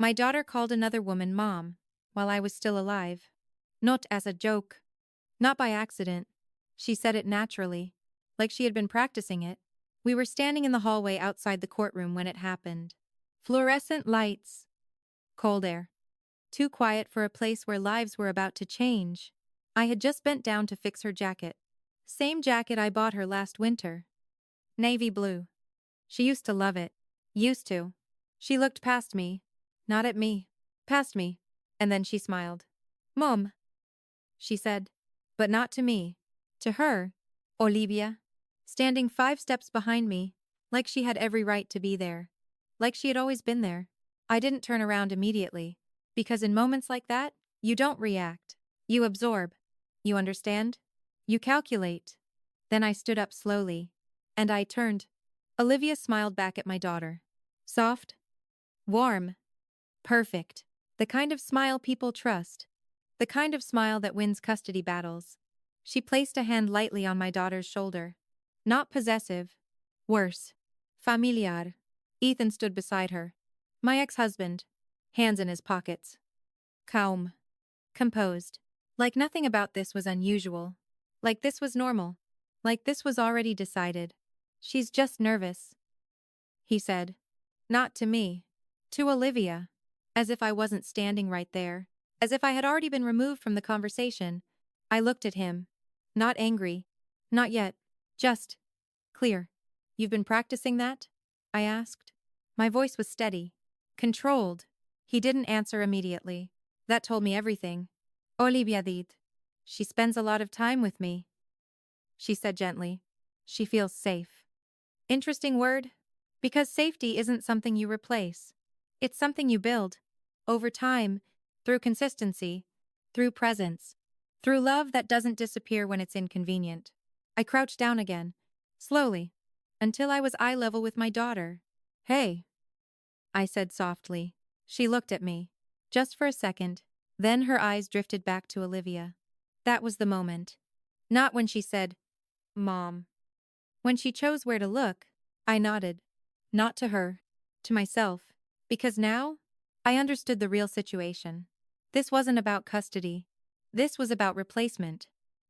My daughter called another woman mom while I was still alive. Not as a joke. Not by accident. She said it naturally, like she had been practicing it. We were standing in the hallway outside the courtroom when it happened. Fluorescent lights. Cold air. Too quiet for a place where lives were about to change. I had just bent down to fix her jacket. Same jacket I bought her last winter. Navy blue. She used to love it. Used to. She looked past me. Not at me. Past me. And then she smiled. Mom, she said. But not to me. To her, Olivia, standing 5 steps behind me, like she had every right to be there. Like she had always been there. I didn't turn around immediately. Because in moments like that, you don't react. You absorb. You understand? You calculate. Then I stood up slowly. And I turned. Olivia smiled back at my daughter. Soft. Warm. Perfect. The kind of smile people trust. The kind of smile that wins custody battles. She placed a hand lightly on my daughter's shoulder. Not possessive. Worse. Familiar. Ethan stood beside her. My ex-husband. Hands in his pockets. Calm. Composed. Like nothing about this was unusual. Like this was normal. Like this was already decided. She's just nervous, he said. Not to me. To Olivia. As if I wasn't standing right there. As if I had already been removed from the conversation. I looked at him. Not angry. Not yet. Just clear. You've been practicing that? I asked. My voice was steady. Controlled. He didn't answer immediately. That told me everything. Olivia did. She spends a lot of time with me, she said gently. She feels safe. Interesting word. Because safety isn't something you replace. It's something you build. Over time, through consistency, through presence, through love that doesn't disappear when it's inconvenient. I crouched down again, slowly, until I was eye level with my daughter. Hey, I said softly. She looked at me. Just for a second. Then her eyes drifted back to Olivia. That was the moment. Not when she said, Mom. When she chose where to look, I nodded. Not to her. To myself. Because now, I understood the real situation. This wasn't about custody. This was about replacement.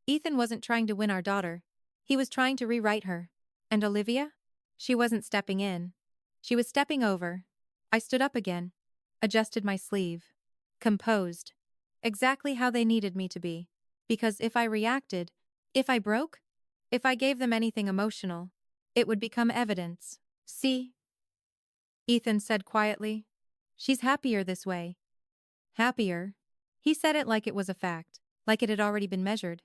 Ethan wasn't trying to win our daughter. He was trying to rewrite her. And Olivia? She wasn't stepping in. She was stepping over. I stood up again. Adjusted my sleeve. Composed. Exactly how they needed me to be. Because if I reacted, if I broke, if I gave them anything emotional, it would become evidence. See? Ethan said quietly. She's happier this way. Happier? He said it like it was a fact, like it had already been measured.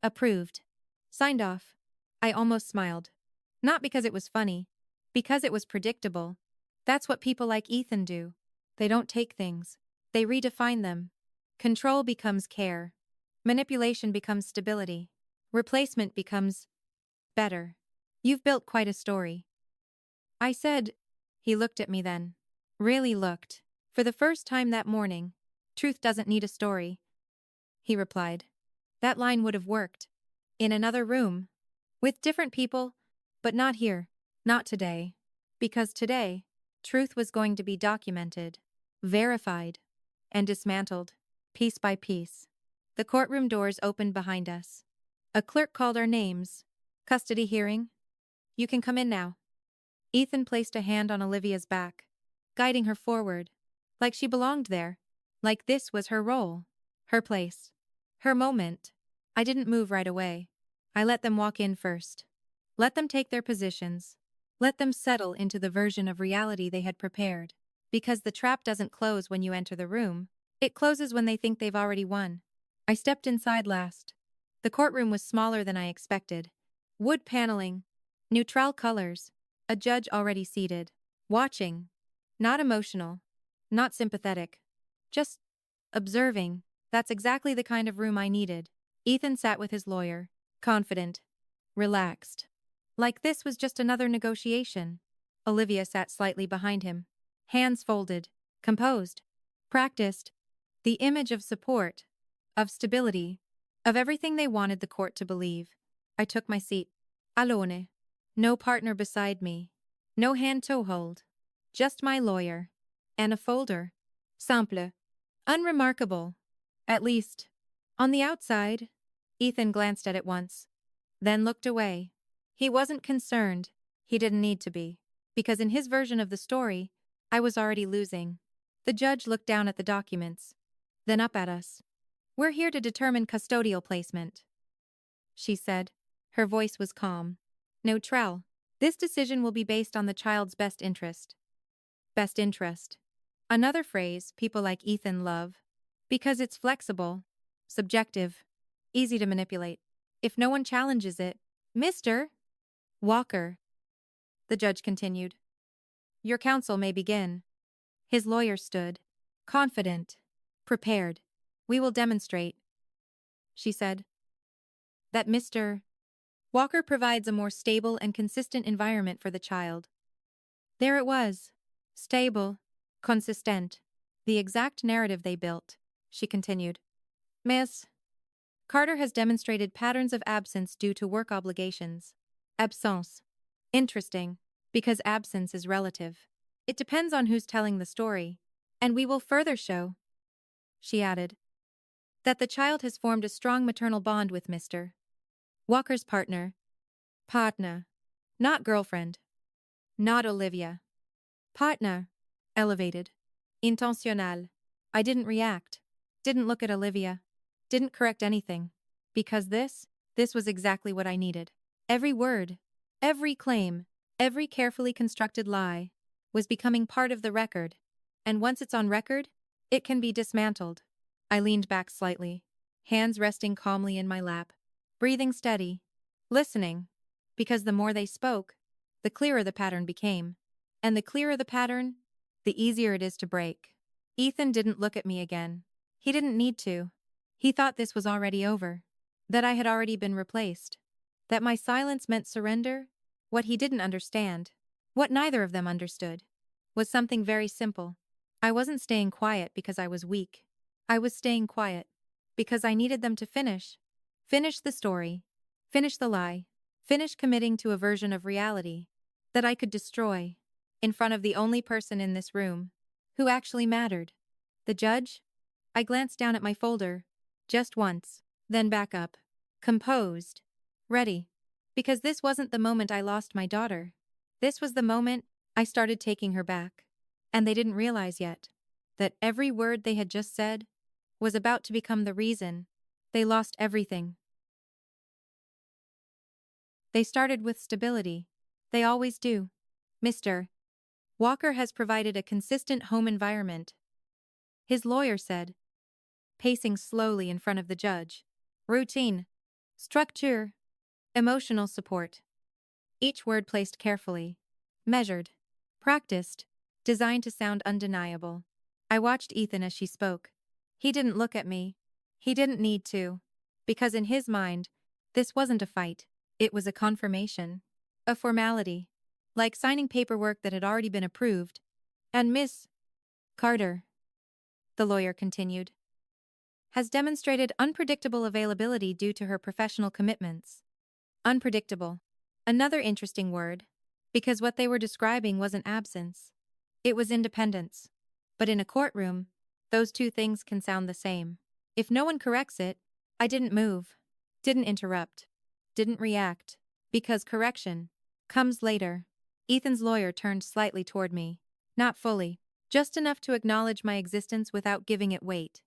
Approved. Signed off. I almost smiled. Not because it was funny. Because it was predictable. That's what people like Ethan do. They don't take things. They redefine them. Control becomes care. Manipulation becomes stability. Replacement becomes better. You've built quite a story. I said. He looked at me then. Really looked. For the first time that morning. Truth doesn't need a story. He replied. That line would have worked. In another room. With different people. But not here. Not today. Because today, truth was going to be documented, verified, and dismantled, piece by piece. The courtroom doors opened behind us. A clerk called our names. Custody hearing. You can come in now. Ethan placed a hand on Olivia's back, guiding her forward, like she belonged there, like this was her role, her place, her moment. I didn't move right away. I let them walk in first. Let them take their positions. Let them settle into the version of reality they had prepared. Because the trap doesn't close when you enter the room. It closes when they think they've already won. I stepped inside last. The courtroom was smaller than I expected. Wood paneling. Neutral colors. A judge already seated. Watching. Not emotional. Not sympathetic. Just observing. That's exactly the kind of room I needed. Ethan sat with his lawyer. Confident. Relaxed. Like this was just another negotiation. Olivia sat slightly behind him. Hands folded. Composed. Practiced. The image of support. Of stability. Of everything they wanted the court to believe. I took my seat. Alone. No partner beside me. No hand to hold. Just my lawyer. And a folder. Simple. Unremarkable. At least. On the outside. Ethan glanced at it once, then looked away. He wasn't concerned. He didn't need to be. Because in his version of the story, I was already losing. The judge looked down at the documents, then up at us. "We're here to determine custodial placement," she said. Her voice was calm. "Neutral. This decision will be based on the child's best interest." Best interest. Another phrase people like Ethan love. Because it's flexible, subjective, easy to manipulate. If no one challenges it, Mr. Walker, the judge continued, "your counsel may begin." His lawyer stood, confident, prepared. "We will demonstrate," she said, "that Mr. Walker provides a more stable and consistent environment for the child." There it was. Stable, consistent. The exact narrative they built, she continued. "Miss Carter has demonstrated patterns of absence due to work obligations." Absence. Interesting, because absence is relative. It depends on who's telling the story. "And we will further show," she added, "that the child has formed a strong maternal bond with Mr. Walker's partner." Partner. Not girlfriend. Not Olivia. Partner. Elevated. Intentional. I didn't react. Didn't look at Olivia. Didn't correct anything. Because this was exactly what I needed. Every word, every claim, every carefully constructed lie was becoming part of the record. And once it's on record, it can be dismantled. I leaned back slightly, hands resting calmly in my lap, breathing steady, listening. Because the more they spoke, the clearer the pattern became. And the clearer the pattern, the easier it is to break. Ethan didn't look at me again. He didn't need to. He thought this was already over. That I had already been replaced. That my silence meant surrender. What he didn't understand, what neither of them understood, was something very simple. I wasn't staying quiet because I was weak. I was staying quiet because I needed them to finish. Finish the story. Finish the lie. Finish committing to a version of reality that I could destroy in front of the only person in this room who actually mattered. The judge? I glanced down at my folder, just once, then back up, composed, ready. Because this wasn't the moment I lost my daughter. This was the moment I started taking her back. And they didn't realize yet that every word they had just said was about to become the reason they lost everything. They started with stability. They always do. Mr. Walker has provided a consistent home environment, his lawyer said, pacing slowly in front of the judge. Routine, structure, emotional support. Each word placed carefully, measured, practiced, designed to sound undeniable. I watched Ethan as she spoke. He didn't look at me. He didn't need to. Because in his mind, this wasn't a fight. It was a confirmation. A formality. Like signing paperwork that had already been approved. And Miss Carter, the lawyer continued, has demonstrated unpredictable availability due to her professional commitments. Unpredictable. Another interesting word. Because what they were describing wasn't absence. It was independence. But in a courtroom, those two things can sound the same. If no one corrects it, I didn't move. Didn't interrupt. Didn't react. Because correction comes later. Ethan's lawyer turned slightly toward me. Not fully. Just enough to acknowledge my existence without giving it weight.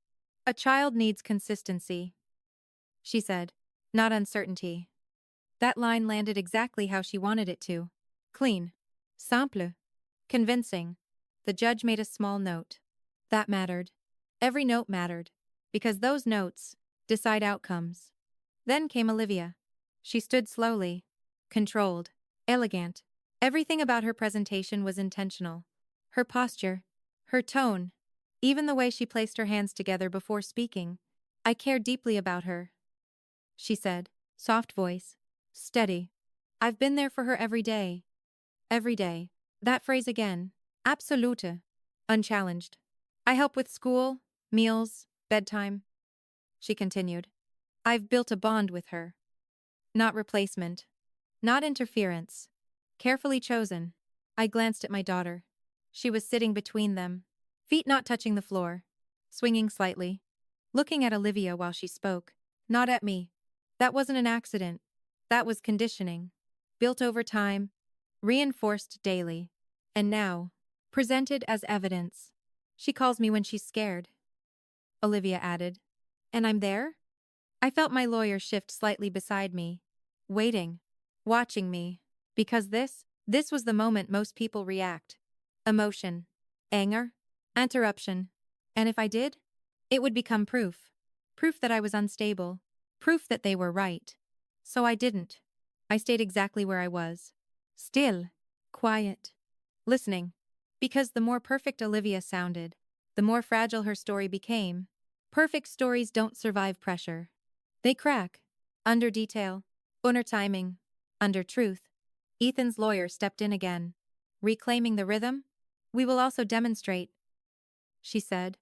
"A child needs consistency," she said, "not uncertainty." That line landed exactly how she wanted it to. Clean. Simple. Convincing. The judge made a small note. That mattered. Every note mattered. Because those notes decide outcomes. Then came Olivia. She stood slowly, controlled, elegant. Everything about her presentation was intentional. Her posture, her tone, even the way she placed her hands together before speaking. "I care deeply about her," she said, soft voice, steady. "I've been there for her every day." Every day. That phrase again. Absolute. Unchallenged. "I help with school, meals, bedtime," she continued. "I've built a bond with her. Not replacement. Not interference. Carefully chosen." I glanced at my daughter. She was sitting between them, feet not touching the floor, swinging slightly, looking at Olivia while she spoke, not at me. That wasn't an accident. That was conditioning. Built over time, reinforced daily, and now, presented as evidence. She calls me when she's scared, Olivia added. And I'm there? I felt my lawyer shift slightly beside me, waiting, watching me, because this was the moment most people react. Emotion, anger, interruption. And if I did, it would become proof. Proof that I was unstable. Proof that they were right. So I didn't. I stayed exactly where I was. Still. Quiet. Listening. Because the more perfect Olivia sounded, the more fragile her story became. Perfect stories don't survive pressure. They crack. Under detail. Under timing. Under truth. Ethan's lawyer stepped in again. Reclaiming the rhythm? We will also demonstrate, she said,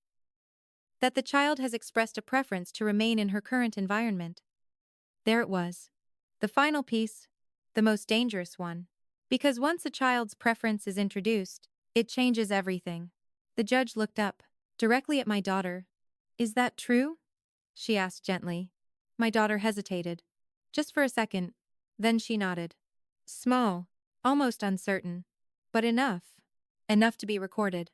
that the child has expressed a preference to remain in her current environment. There it was. The final piece, the most dangerous one. Because once a child's preference is introduced, it changes everything. The judge looked up, directly at my daughter. Is that true? She asked gently. My daughter hesitated. Just for a second. Then she nodded. Small, almost uncertain. But enough. Enough to be recorded.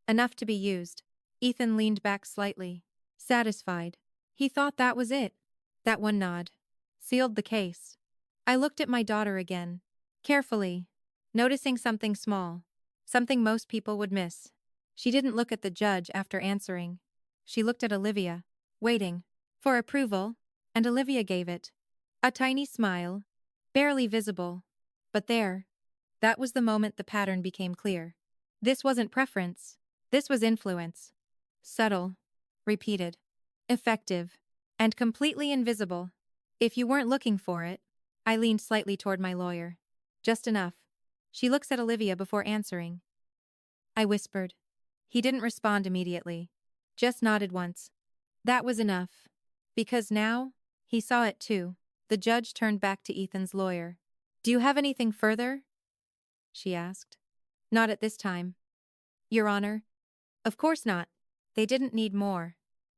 Enough to be used. Ethan leaned back slightly. Satisfied. He thought that was it. That one nod sealed the case. I looked at my daughter again, carefully, noticing something small, something most people would miss. She didn't look at the judge after answering. She looked at Olivia, waiting for approval, and Olivia gave it. A tiny smile, barely visible. But there, that was the moment the pattern became clear. This wasn't preference. This was influence. Subtle, repeated, effective, and completely invisible. If you weren't looking for it, I leaned slightly toward my lawyer. Just enough. She looks at Olivia before answering. I whispered. He didn't respond immediately. Just nodded once. That was enough. Because now, he saw it too. The judge turned back to Ethan's lawyer. Do you have anything further? She asked. Not at this time. Your Honor. Of course not. They didn't need more.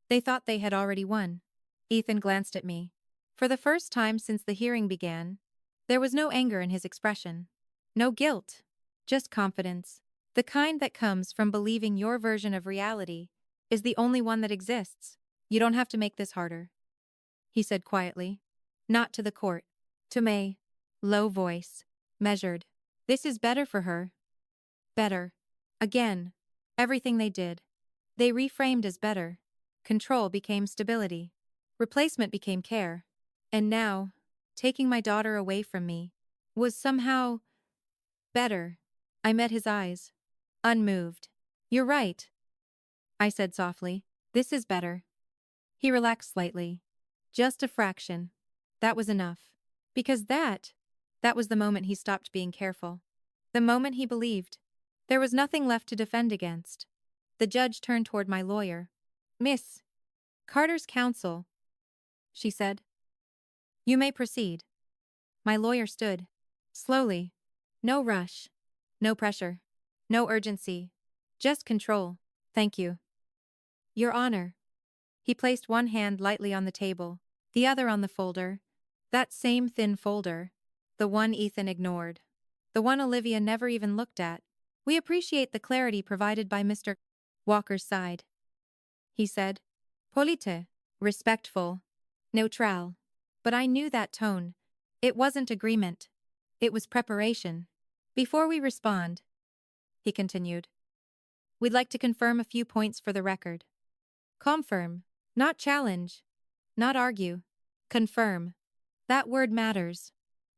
They thought they had already won. Ethan glanced at me. For the first time since the hearing began, there was no anger in his expression. No guilt. Just confidence. The kind that comes from believing your version of reality is the only one that exists. You don't have to make this harder, he said quietly. Not to the court. To May. Low voice. Measured. This is better for her. Better. Again. Everything they did. They reframed as better. Control became stability. Replacement became care. And now, taking my daughter away from me, was somehow better. I met his eyes. Unmoved. You're right, I said softly. This is better. He relaxed slightly. Just a fraction. That was enough. Because that was the moment he stopped being careful. The moment he believed. There was nothing left to defend against. The judge turned toward my lawyer. Miss Carter's counsel, she said. You may proceed. My lawyer stood. Slowly. No rush. No pressure. No urgency. Just control. Thank you. Your Honor. He placed one hand lightly on the table, the other on the folder. That same thin folder. The one Ethan ignored. The one Olivia never even looked at. We appreciate the clarity provided by Mr. Walker's side, he said. Polite. Respectful. Neutral. But I knew that tone. It wasn't agreement. It was preparation. Before we respond, he continued, we'd like to confirm a few points for the record. Confirm. Not challenge. Not argue. Confirm. That word matters.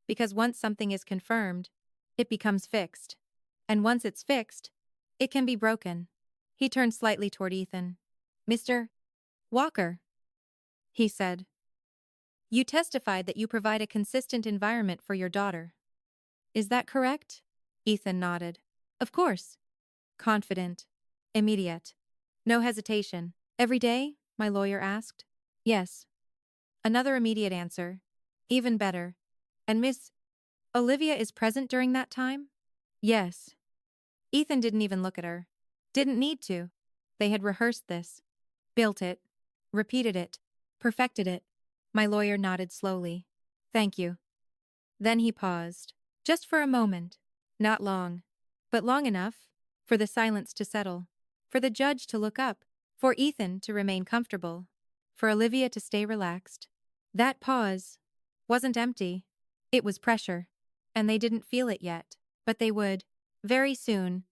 Because once something is confirmed, it becomes fixed. And once it's fixed, it can be broken. He turned slightly toward Ethan. Mr. Walker, he said. You testified that you provide a consistent environment for your daughter. Is that correct? Ethan nodded. Of course. Confident. Immediate. No hesitation. Every day? My lawyer asked. Yes. Another immediate answer. Even better. And Miss Olivia is present during that time? Yes. Ethan didn't even look at her. Didn't need to. They had rehearsed this, built it, repeated it, perfected it. My lawyer nodded slowly. Thank you. Then he paused. Just for a moment. Not long. But long enough for the silence to settle, for the judge to look up, for Ethan to remain comfortable, for Olivia to stay relaxed. That pause wasn't empty. It was pressure. And they didn't feel it yet. But they would. Very soon.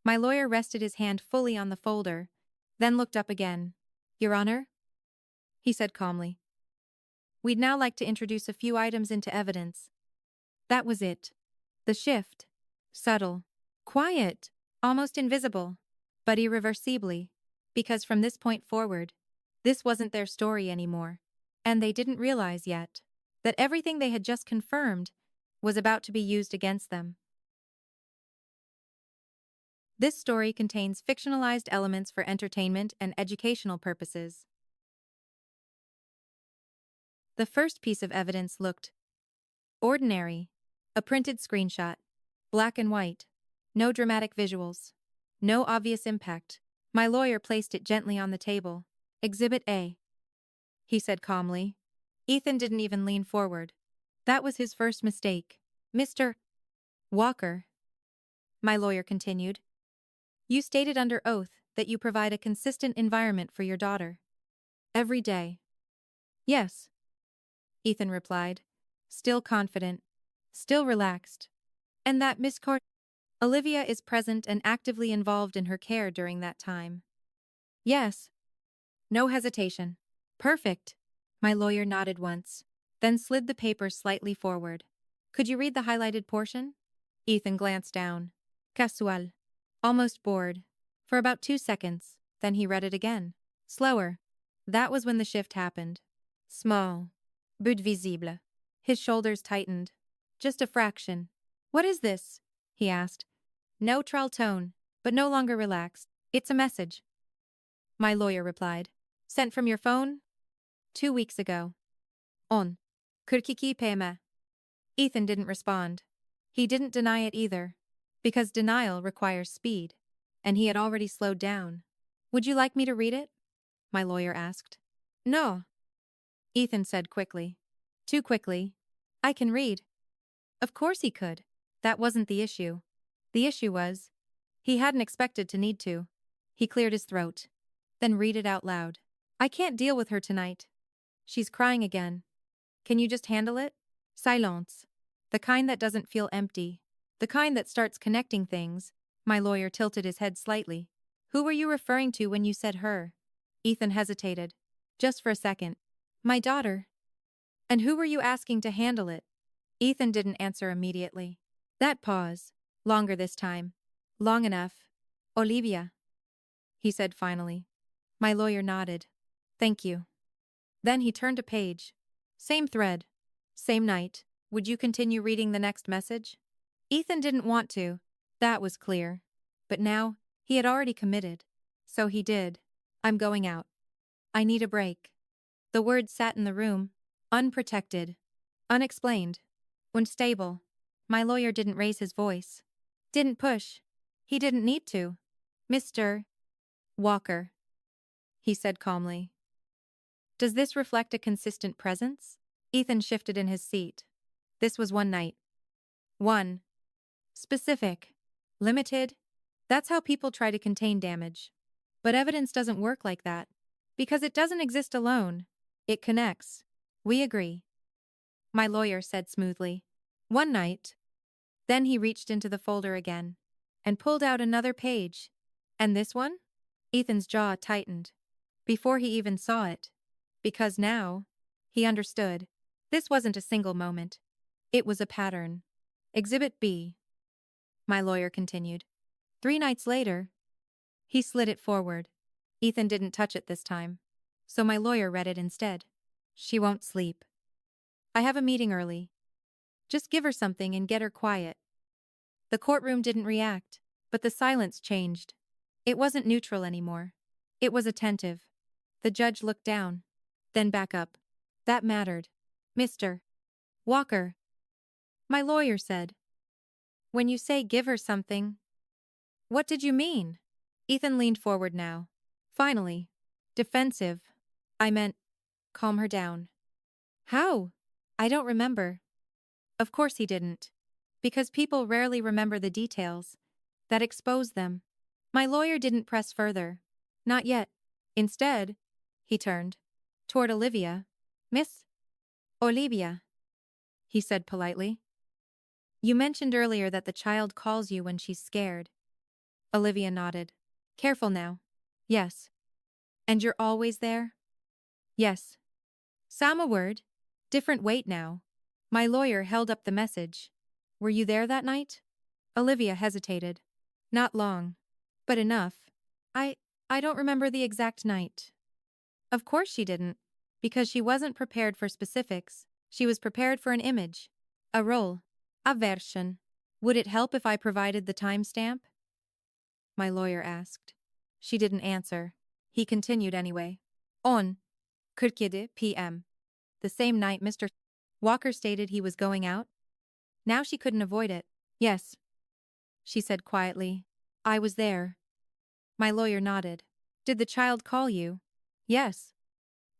My lawyer rested his hand fully on the folder, then looked up again. Your Honor? He said calmly. We'd now like to introduce a few items into evidence. That was it. The shift. Subtle. Quiet. Almost invisible. But irreversibly. Because from this point forward, this wasn't their story anymore. And they didn't realize yet that everything they had just confirmed was about to be used against them. This story contains fictionalized elements for entertainment and educational purposes. The first piece of evidence looked ordinary. A printed screenshot. Black and white. No dramatic visuals. No obvious impact. My lawyer placed it gently on the table. Exhibit A. He said calmly. Ethan didn't even lean forward. That was his first mistake. Mr. Walker. My lawyer continued. You stated under oath that you provide a consistent environment for your daughter. Every day. Yes. Ethan replied. Still confident. Still relaxed. And that Miss Olivia is present and actively involved in her care during that time. Yes. No hesitation. Perfect. My lawyer nodded once, then slid the paper slightly forward. Could you read the highlighted portion? Ethan glanced down. Casual. Almost bored. For about 2 seconds, then he read it again. Slower. That was when the shift happened. Small. But visible. His shoulders tightened. Just a fraction. What is this? He asked. Neutral tone, but no longer relaxed. It's a message. My lawyer replied. Sent from your phone? 2 weeks ago. On. Kırkiki PM. Ethan didn't respond. He didn't deny it either. Because denial requires speed. And he had already slowed down. Would you like me to read it? My lawyer asked. No. Ethan said quickly. Too quickly. I can read. Of course he could. That wasn't the issue. The issue was, he hadn't expected to need to. He cleared his throat. Then read it out loud. I can't deal with her tonight. She's crying again. Can you just handle it? Silence. The kind that doesn't feel empty. The kind that starts connecting things. My lawyer tilted his head slightly. Who were you referring to when you said her? Ethan hesitated. Just for a second. My daughter. And who were you asking to handle it? Ethan didn't answer immediately. That pause. Longer this time. Long enough. Olivia. He said finally. My lawyer nodded. Thank you. Then he turned a page. Same thread. Same night. Would you continue reading the next message? Ethan didn't want to. That was clear. But now, he had already committed. So he did. I'm going out. I need a break. The words sat in the room. Unprotected. Unexplained. Unstable. My lawyer didn't raise his voice. Didn't push. He didn't need to. Mr. Walker. He said calmly. Does this reflect a consistent presence? Ethan shifted in his seat. This was one night. One. Specific. Limited. That's how people try to contain damage. But evidence doesn't work like that. Because it doesn't exist alone. It connects. We agree. My lawyer said smoothly. One night. Then he reached into the folder again. And pulled out another page. And this one? Ethan's jaw tightened. Before he even saw it. Because now, he understood. This wasn't a single moment. It was a pattern. Exhibit B. My lawyer continued. 3 nights later. He slid it forward. Ethan didn't touch it this time. So my lawyer read it instead. She won't sleep. I have a meeting early. Just give her something and get her quiet. The courtroom didn't react, but the silence changed. It wasn't neutral anymore. It was attentive. The judge looked down. Then back up. That mattered. Mr. Walker. My lawyer said. When you say give her something, what did you mean? Ethan leaned forward now. Finally. Defensive. I meant, calm her down. How? I don't remember. Of course he didn't. Because people rarely remember the details that expose them. My lawyer didn't press further. Not yet. Instead, he turned toward Olivia. Miss Olivia, he said politely. You mentioned earlier that the child calls you when she's scared. Olivia nodded. Careful now. Yes. And you're always there? Yes. Sama word. Different weight now. My lawyer held up the message. Were you there that night? Olivia hesitated. Not long. But enough. I don't remember the exact night. Of course she didn't. Because she wasn't prepared for specifics. She was prepared for an image. A role. A version. Would it help if I provided the timestamp? My lawyer asked. She didn't answer. He continued anyway. On 47 p.m. The same night Mr. Walker stated he was going out. Now she couldn't avoid it. Yes, she said quietly. I was there. My lawyer nodded. Did the child call you? Yes.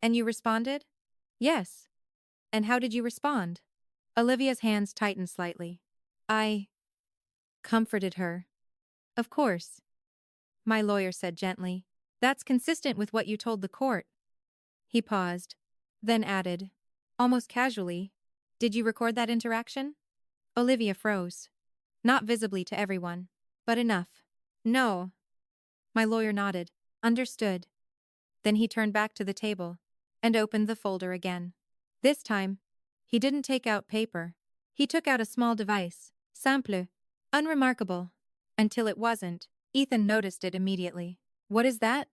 And you responded? Yes. And how did you respond? Olivia's hands tightened slightly. I comforted her. Of course. My lawyer said gently. That's consistent with what you told the court. He paused, then added, almost casually, did you record that interaction? Olivia froze. Not visibly to everyone, but enough. No. My lawyer nodded. Understood. Then he turned back to the table and opened the folder again. This time, he didn't take out paper. He took out a small device, simple, unremarkable, until it wasn't. Ethan noticed it immediately. What is that?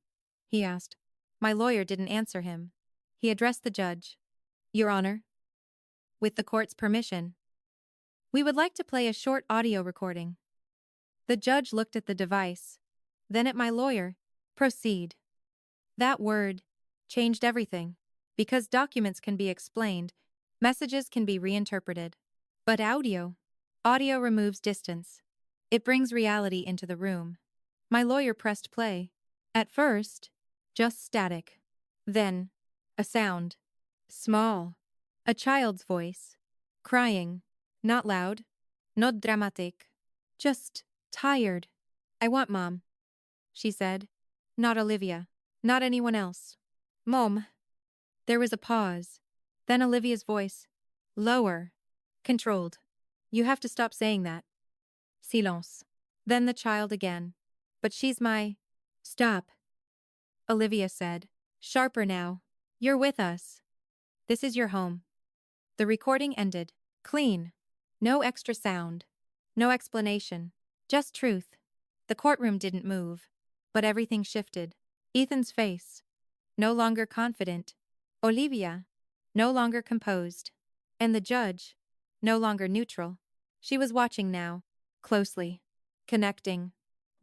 He asked. My lawyer didn't answer him. He addressed the judge. Your Honor, with the court's permission, we would like to play a short audio recording. The judge looked at the device, then at my lawyer. Proceed. That word changed everything. Because documents can be explained, messages can be reinterpreted. But audio removes distance. It brings reality into the room. My lawyer pressed play. At first, just static. Then, a sound. Small. A child's voice. Crying. Not loud. Not dramatic. Just tired. I want Mom, she said. Not Olivia. Not anyone else. Mom. There was a pause. Then Olivia's voice. Lower. Controlled. You have to stop saying that. Silence. Then the child again. But she's my... Stop. Olivia said. Sharper now. You're with us. This is your home. The recording ended. Clean. No extra sound. No explanation. Just truth. The courtroom didn't move. But everything shifted. Ethan's face. No longer confident. Olivia. No longer composed. And the judge. No longer neutral. She was watching now. Closely. Connecting.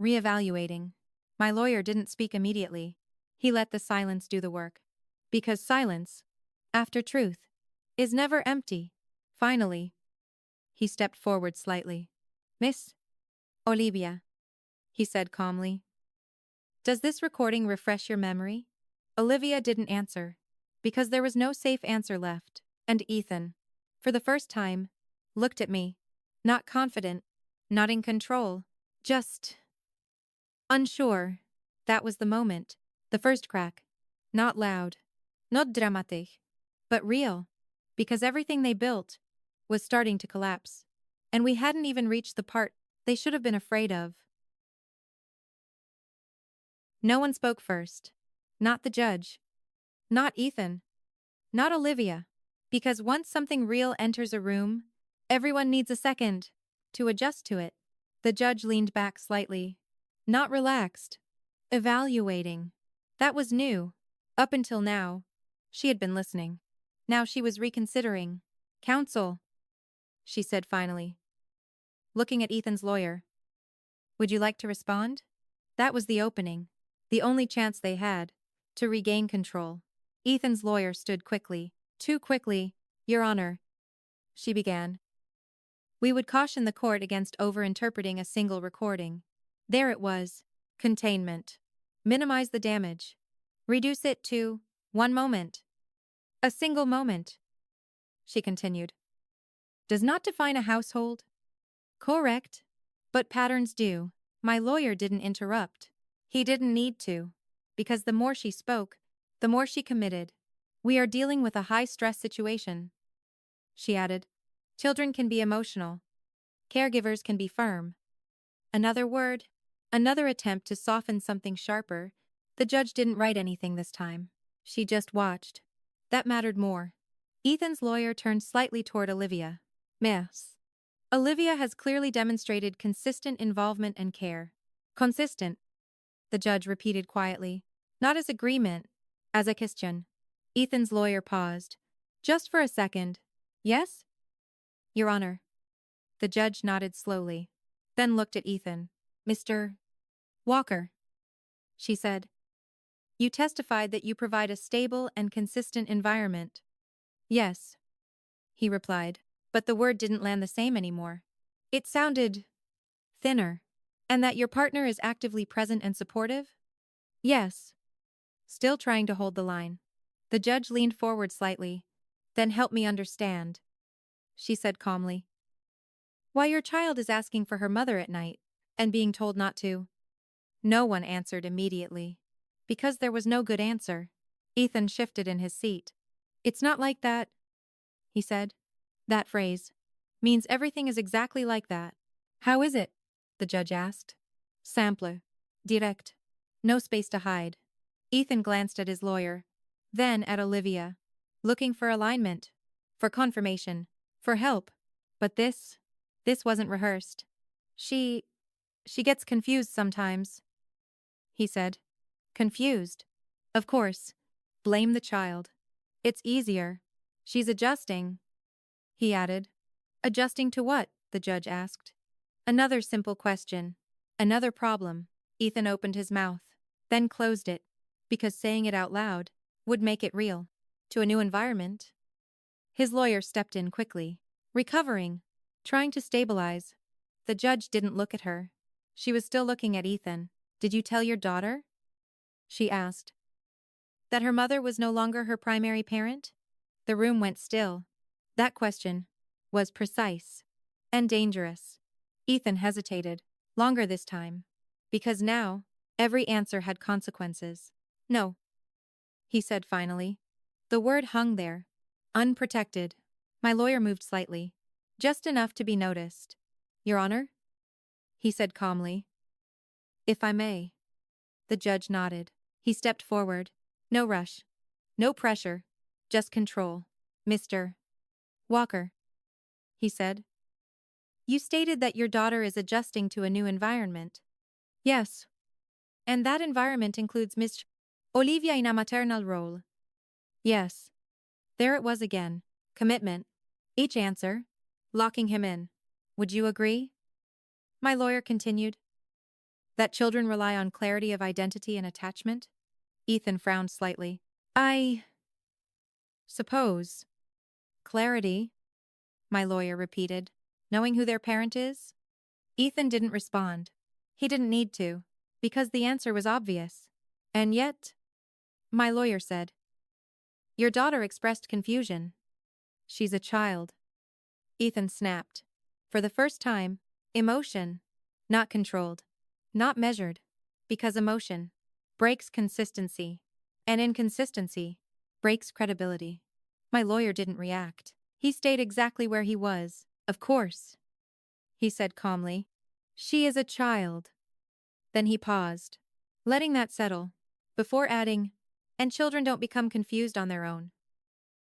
Reevaluating. My lawyer didn't speak immediately. He let the silence do the work. Because silence, after truth, is never empty. Finally, he stepped forward slightly. Miss Olivia, he said calmly. Does this recording refresh your memory? Olivia didn't answer, because there was no safe answer left, and Ethan, for the first time, looked at me. Not confident, not in control, just unsure. That was the moment. The first crack. Not loud. Not dramatic. But real. Because everything they built was starting to collapse. And we hadn't even reached the part they should have been afraid of. No one spoke first. Not the judge. Not Ethan. Not Olivia. Because once something real enters a room, everyone needs a second to adjust to it. The judge leaned back slightly. Not relaxed. Evaluating. That was new. Up until now, she had been listening. Now she was reconsidering. Counsel, she said finally, looking at Ethan's lawyer. Would you like to respond? That was the opening, the only chance they had to regain control. Ethan's lawyer stood quickly, too quickly. Your Honor, she began. We would caution the court against over-interpreting a single recording. There it was. Containment. Minimize the damage. Reduce it to 1 moment. A single moment, she continued. Does not define a household. Correct. But patterns do. My lawyer didn't interrupt. He didn't need to. Because the more she spoke, the more she committed. We are dealing with a high-stress situation, she added. Children can be emotional. Caregivers can be firm. Another word, another attempt to soften something sharper. The judge didn't write anything this time. She just watched. That mattered more. Ethan's lawyer turned slightly toward Olivia. Miss. Olivia has clearly demonstrated consistent involvement and care. Consistent, the judge repeated quietly. Not as agreement, as a question. Ethan's lawyer paused. Just for a second. Yes? Your Honor. The judge nodded slowly, then looked at Ethan. Mr. Walker, she said. You testified that you provide a stable and consistent environment. Yes, he replied, but the word didn't land the same anymore. It sounded thinner. And that your partner is actively present and supportive? Yes. Still trying to hold the line. The judge leaned forward slightly. Then help me understand, she said calmly. Why your child is asking for her mother at night and being told not to? No one answered immediately. Because there was no good answer. Ethan shifted in his seat. It's not like that, he said. That phrase means everything is exactly like that. How is it? The judge asked. Simple. Direct. No space to hide. Ethan glanced at his lawyer, then at Olivia, looking for alignment, for confirmation, for help. But this wasn't rehearsed. She gets confused sometimes, he said. Confused? Of course. Blame the child. It's easier. She's adjusting, he added. Adjusting to what? The judge asked. Another simple question. Another problem. Ethan opened his mouth, then closed it, because saying it out loud would make it real. To a new environment. His lawyer stepped in quickly, recovering, trying to stabilize. The judge didn't look at her. She was still looking at Ethan. Did you tell your daughter? She asked. That her mother was no longer her primary parent? The room went still. That question was precise and dangerous. Ethan hesitated, longer this time, because now every answer had consequences. No, he said finally. The word hung there, unprotected. My lawyer moved slightly, just enough to be noticed. Your Honor? He said calmly. If I may. The judge nodded. He stepped forward. No rush. No pressure. Just control. Mr. Walker, he said. You stated that your daughter is adjusting to a new environment. Yes. And that environment includes Miss Olivia in a maternal role. Yes. There it was again. Commitment. Each answer. Locking him in. Would you agree? My lawyer continued. That children rely on clarity of identity and attachment? Ethan frowned slightly. I suppose. Clarity, my lawyer repeated. Knowing who their parent is? Ethan didn't respond. He didn't need to, because the answer was obvious. And yet, my lawyer said, your daughter expressed confusion. She's a child. Ethan snapped. For the first time, emotion, not controlled, not measured, because emotion breaks consistency, and inconsistency breaks credibility. My lawyer didn't react. He stayed exactly where he was. Of course, he said calmly. She is a child. Then he paused, letting that settle, before adding, and children don't become confused on their own.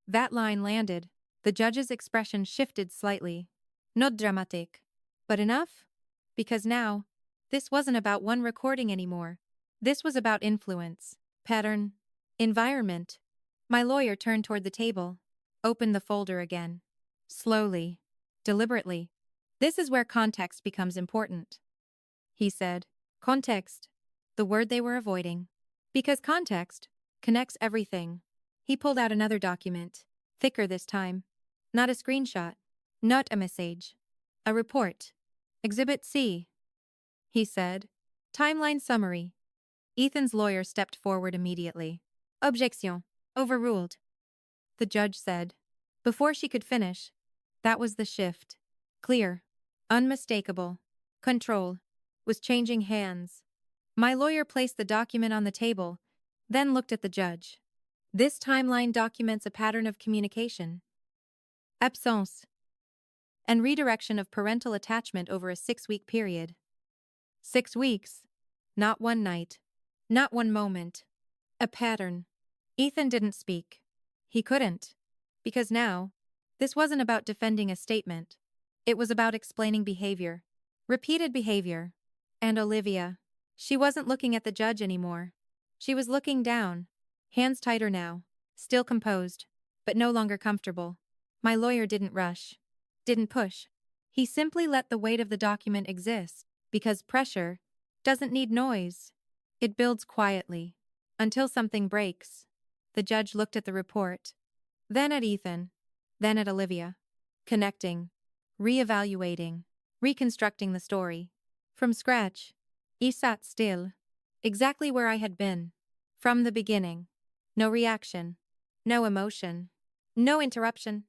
That line landed. The judge's expression shifted slightly. Not dramatic, but enough? Because now, this wasn't about one recording anymore. This was about influence, pattern, environment. My lawyer turned toward the table, opened the folder again. Slowly, deliberately. This is where context becomes important, he said. Context, the word they were avoiding. Because context connects everything. He pulled out another document, thicker this time. Not a screenshot, not a message. A report. Exhibit C, he said. Timeline summary. Ethan's lawyer stepped forward immediately. Objection. Overruled. The judge said. Before she could finish, that was the shift. Clear. Unmistakable. Control. Was changing hands. My lawyer placed the document on the table, then looked at the judge. This timeline documents a pattern of communication, absence, and redirection of parental attachment over a 6-week period. 6 weeks. Not one night. Not one moment. A pattern. Ethan didn't speak. He couldn't. Because now, this wasn't about defending a statement. It was about explaining behavior. Repeated behavior. And Olivia. She wasn't looking at the judge anymore. She was looking down. Hands tighter now. Still composed. But no longer comfortable. My lawyer didn't rush. Didn't push. He simply let the weight of the document exist. Because pressure doesn't need noise. It builds quietly. Until something breaks. The judge looked at the report. Then at Ethan. Then at Olivia. Connecting. Re-evaluating. Reconstructing the story. From scratch. I sat still. Exactly where I had been. From the beginning. No reaction. No emotion. No interruption.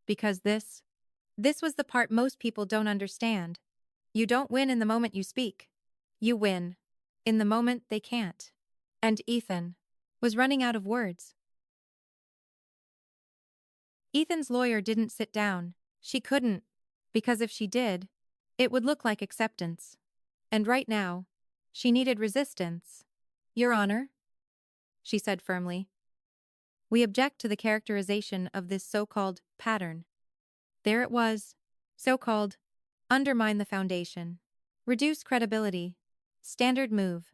Because this was the part most people don't understand. You don't win in the moment you speak. You win in the moment they can't. And Ethan was running out of words. Ethan's lawyer didn't sit down. She couldn't. Because if she did, it would look like acceptance. And right now, she needed resistance. Your Honor, she said firmly. We object to the characterization of this so-called pattern. There it was. So-called. Undermine the foundation. Reduce credibility. Standard move.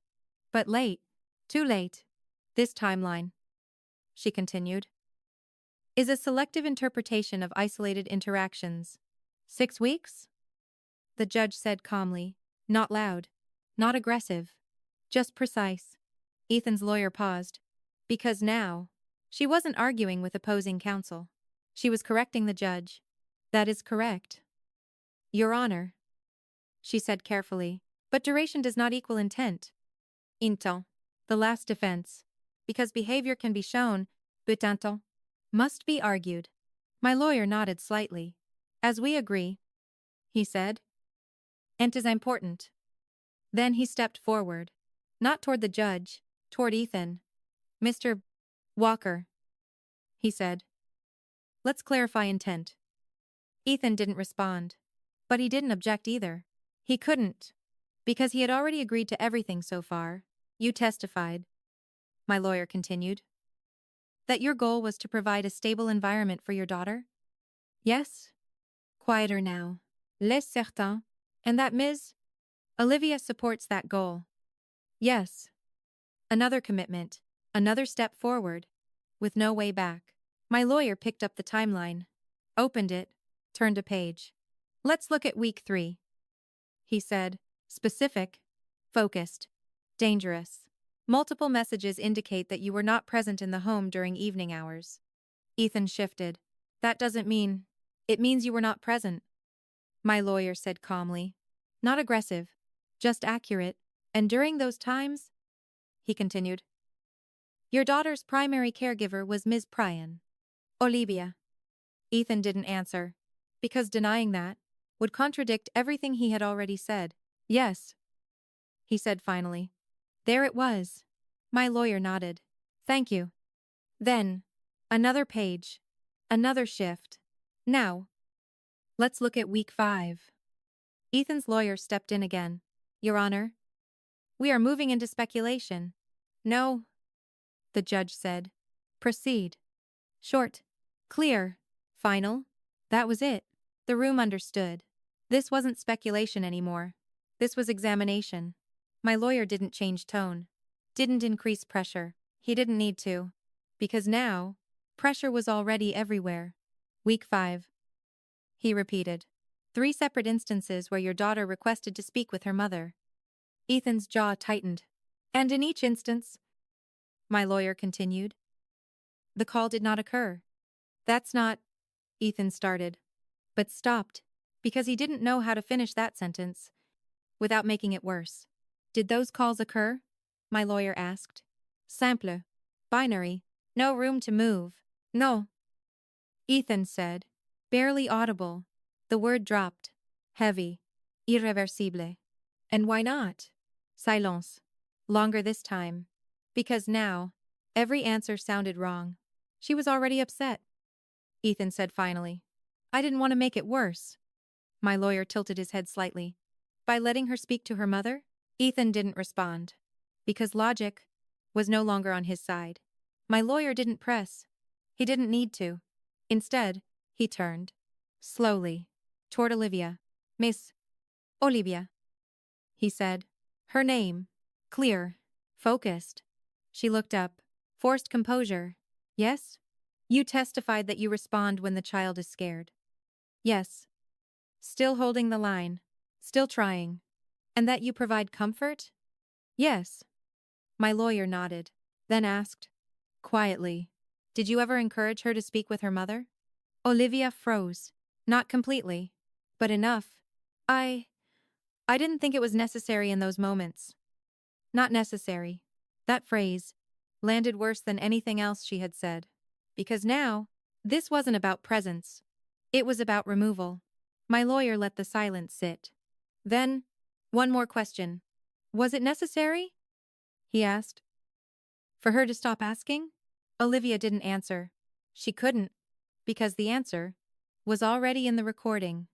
But late. Too late. This timeline, she continued, is a selective interpretation of isolated interactions. 6 weeks? The judge said calmly. Not loud. Not aggressive. Just precise. Ethan's lawyer paused. Because now, she wasn't arguing with opposing counsel. She was correcting the judge. That is correct. Your Honor, she said carefully, but duration does not equal intent. Intent, the last defense. Because behavior can be shown, but intent must be argued. My lawyer nodded slightly. As we agree, he said. Ent is important. Then he stepped forward. Not toward the judge, toward Ethan. Mr. Walker, he said. Let's clarify intent. Ethan didn't respond. But he didn't object either. He couldn't. Because he had already agreed to everything so far. You testified, my lawyer continued, that your goal was to provide a stable environment for your daughter? Yes. Quieter now. Less certain. And that Ms. Olivia supports that goal. Yes. Another commitment. Another step forward. With no way back. My lawyer picked up the timeline. Opened it. Turned a page. Let's look at week 3. He said. Specific. Focused. Dangerous. Multiple messages indicate that you were not present in the home during evening hours. Ethan shifted. That doesn't mean. It means you were not present. My lawyer said calmly. Not aggressive. Just accurate. And during those times, he continued, your daughter's primary caregiver was Ms. Pryan. Olivia. Ethan didn't answer. Because denying that would contradict everything he had already said. Yes, he said finally. There it was. My lawyer nodded. Thank you. Then, another page. Another shift. Now, let's look at week 5. Ethan's lawyer stepped in again. Your Honor, we are moving into speculation. No, the judge said. Proceed. Short. Clear. Final. That was it. The room understood. This wasn't speculation anymore. This was examination. My lawyer didn't change tone. Didn't increase pressure. He didn't need to. Because now, pressure was already everywhere. Week 5. He repeated. 3 separate instances where your daughter requested to speak with her mother. Ethan's jaw tightened. And in each instance, my lawyer continued, the call did not occur. That's not, Ethan started, but stopped, because he didn't know how to finish that sentence without making it worse. Did those calls occur? my lawyer asked. Simple. Binary. No room to move. No. Ethan said. Barely audible. The word dropped. Heavy. Irreversible. And why not? Silence. Longer this time. Because now, every answer sounded wrong. She was already upset. Ethan said finally. I didn't want to make it worse. My lawyer tilted his head slightly. By letting her speak to her mother? Ethan didn't respond. Because logic was no longer on his side. My lawyer didn't press. He didn't need to. Instead, he turned. Slowly. Toward Olivia. Miss Olivia. He said. Her name. Clear. Focused. She looked up. Forced composure. Yes? You testified that you respond when the child is scared. Yes. Still holding the line. Still trying. And that you provide comfort? Yes. My lawyer nodded, then asked, quietly, did you ever encourage her to speak with her mother? Olivia froze. Not completely, but enough. I didn't think it was necessary in those moments. Not necessary. That phrase landed worse than anything else she had said. Because now, this wasn't about presence. It was about removal. My lawyer let the silence sit. Then, one more question. Was it necessary? He asked. For her to stop asking? Olivia didn't answer. She couldn't, because the answer was already in the recording.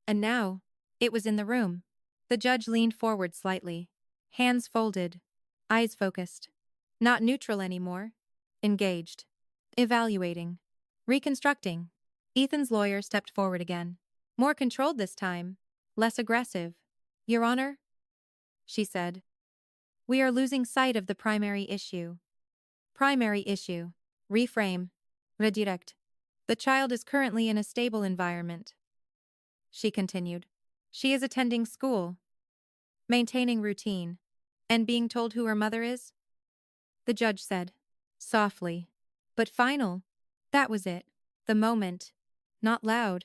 And now, it was in the room. The judge leaned forward slightly, hands folded, eyes focused. Not neutral anymore. Engaged. Evaluating. Reconstructing. Ethan's lawyer stepped forward again. More controlled this time. Less aggressive. Your Honor? She said. We are losing sight of the primary issue. Primary issue. Reframe. Redirect. The child is currently in a stable environment. She continued. She is attending school. Maintaining routine. And being told who her mother is? The judge said. Softly. But final. That was it. The moment. Not loud.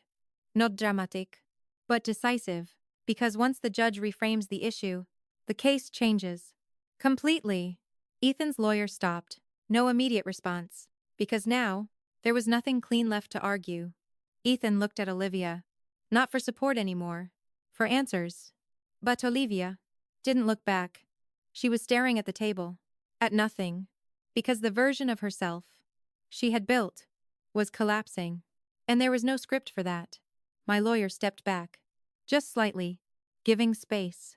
Not dramatic. But decisive. Because once the judge reframes the issue, the case changes. Completely. Ethan's lawyer stopped. No immediate response. Because now, there was nothing clean left to argue. Ethan looked at Olivia. Not for support anymore. For answers. But Olivia didn't look back. She was staring at the table. At nothing. Because the version of herself she had built was collapsing. And there was no script for that. My lawyer stepped back. Just slightly. Giving space.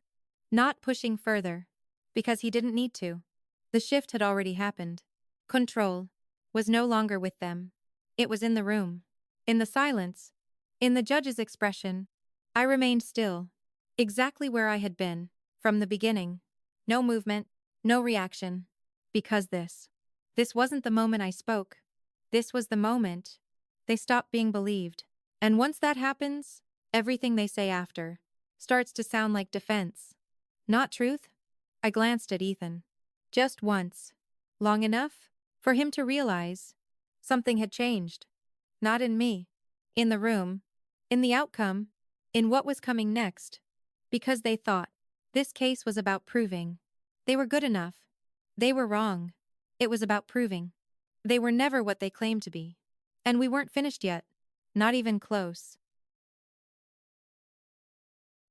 Not pushing further. Because he didn't need to. The shift had already happened. Control was no longer with them. It was in the room. In the silence. In the judge's expression. I remained still. Exactly where I had been. From the beginning. No movement. No reaction. Because this wasn't the moment I spoke. This was the moment they stopped being believed. And once that happens, everything they say after starts to sound like defense. Not truth? I glanced at Ethan. Just once. Long enough for him to realize something had changed. Not in me. In the room. In the outcome. In what was coming next. Because they thought this case was about proving they were good enough. They were wrong. It was about proving they were never what they claimed to be. And we weren't finished yet. Not even close.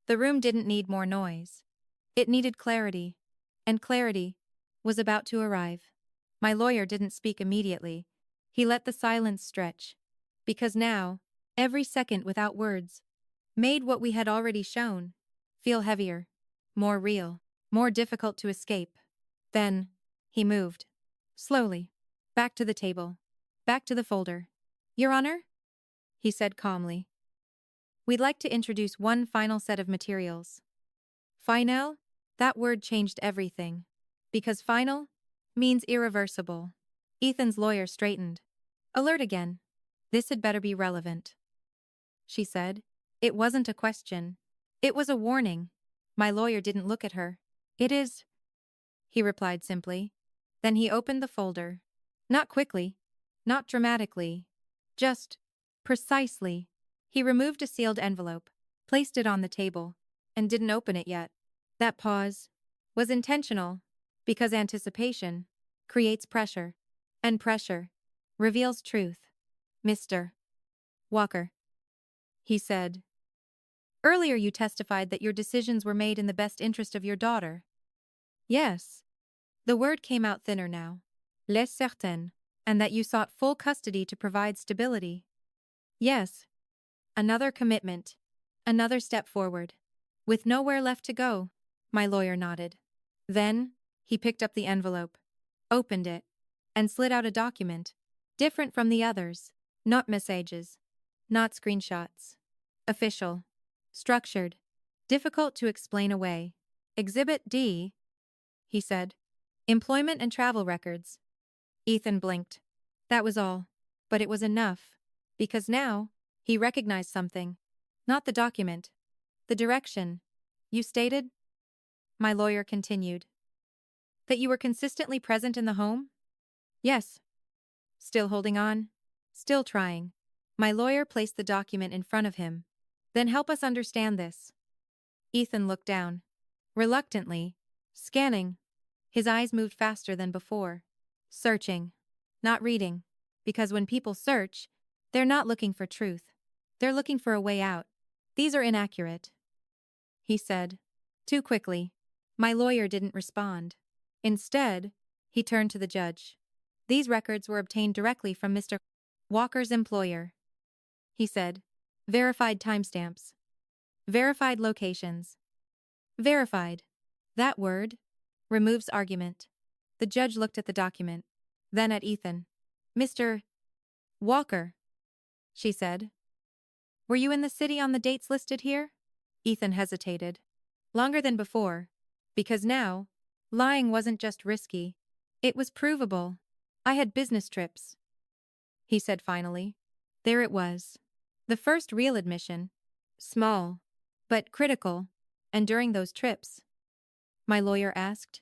The room didn't need more noise. It needed clarity. And clarity was about to arrive. My lawyer didn't speak immediately. He let the silence stretch. Because now, every second without words made what we had already shown feel heavier, more real, more difficult to escape. Then, he moved. Slowly. Back to the table. Back to the folder. Your Honor? He said calmly. We'd like to introduce one final set of materials. Final? That word changed everything. Because final means irreversible. Ethan's lawyer straightened. Alert again. This had better be relevant. She said. It wasn't a question. It was a warning. My lawyer didn't look at her. It is, he replied simply. Then he opened the folder. Not quickly. Not dramatically. Just precisely. He removed a sealed envelope, placed it on the table, and didn't open it yet. That pause was intentional. Because anticipation creates pressure, and pressure reveals truth. Mr. Walker, he said. Earlier you testified that your decisions were made in the best interest of your daughter. Yes. The word came out thinner now. Les certain. And that you sought full custody to provide stability. Yes. Another commitment. Another step forward. With nowhere left to go, my lawyer nodded. Then, he picked up the envelope, opened it, and slid out a document, different from the others. Not messages. Not screenshots. Official. Structured. Difficult to explain away. Exhibit D, he said. Employment and travel records. Ethan blinked. That was all. But it was enough. Because now, he recognized something. Not the document. The direction. You stated? My lawyer continued. That you were consistently present in the home? Yes. Still holding on? Still trying. My lawyer placed the document in front of him. Then help us understand this. Ethan looked down. Reluctantly. Scanning. His eyes moved faster than before. Searching. Not reading. Because when people search, they're not looking for truth. They're looking for a way out. These are inaccurate, he said. Too quickly. My lawyer didn't respond. Instead, he turned to the judge. These records were obtained directly from Mr. Walker's employer, he said. Verified timestamps. Verified locations. Verified. That word removes argument. The judge looked at the document, then at Ethan. Mr. Walker, she said. Were you in the city on the dates listed here? Ethan hesitated. Longer than before. Because now, lying wasn't just risky. It was provable. I had business trips, he said finally. There it was. The first real admission. Small, but critical. And during those trips, my lawyer asked.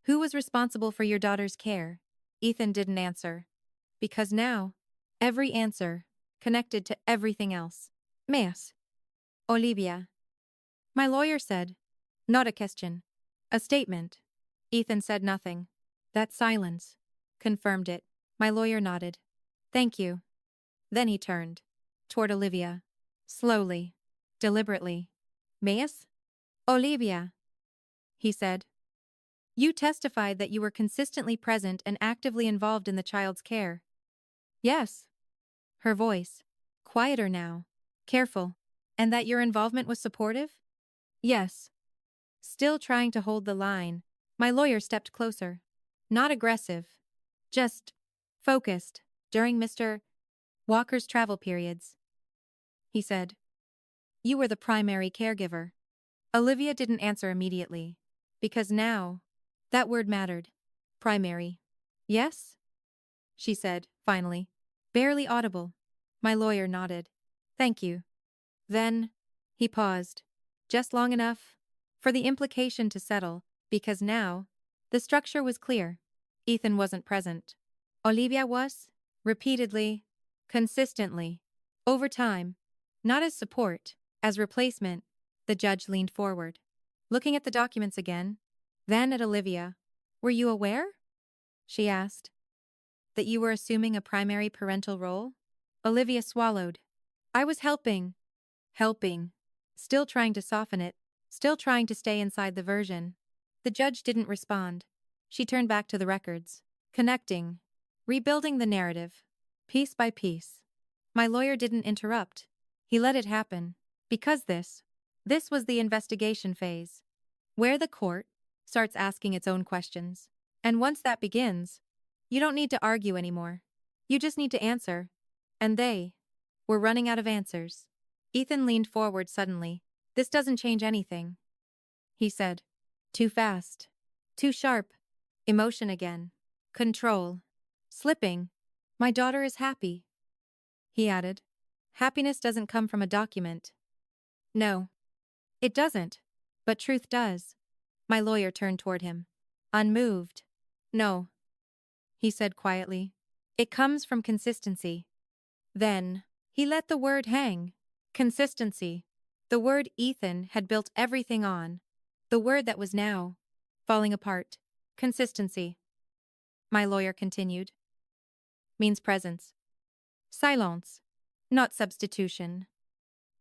Who was responsible for your daughter's care? Ethan didn't answer. Because now, every answer connected to everything else. Miss Olivia. My lawyer said. Not a question. A statement. Ethan said nothing. That silence confirmed it. My lawyer nodded. Thank you. Then he turned toward Olivia. Slowly. Deliberately. Miss Olivia, he said. You testified that you were consistently present and actively involved in the child's care. Yes. Her voice, quieter now, careful. And that your involvement was supportive? Yes. Still trying to hold the line, my lawyer stepped closer. Not aggressive. Just focused during Mr. Walker's travel periods. He said. You were the primary caregiver. Olivia didn't answer immediately. Because now, that word mattered. Primary. Yes? She said, finally. Barely audible. My lawyer nodded. Thank you. Then, he paused. Just long enough for the implication to settle, because now, the structure was clear. Ethan wasn't present. Olivia was, repeatedly, consistently, over time, not as support, as replacement. The judge leaned forward, looking at the documents again, then at Olivia. Were you aware? She asked. That you were assuming a primary parental role? Olivia swallowed. I was helping. Still trying to soften it, still trying to stay inside the version. The judge didn't respond. She turned back to the records, connecting, rebuilding the narrative, piece by piece. My lawyer didn't interrupt. He let it happen. Because this was the investigation phase, where the court starts asking its own questions. And once that begins, you don't need to argue anymore. You just need to answer. And they were running out of answers. Ethan leaned forward suddenly. This doesn't change anything, he said. Too fast. Too sharp. Emotion again. Control. Slipping. My daughter is happy, he added. Happiness doesn't come from a document. No. It doesn't. But truth does. My lawyer turned toward him. Unmoved. No, he said quietly. It comes from consistency. Then, he let the word hang. Consistency. The word Ethan had built everything on. The word that was now falling apart. Consistency, my lawyer continued, means presence. Silence, not substitution.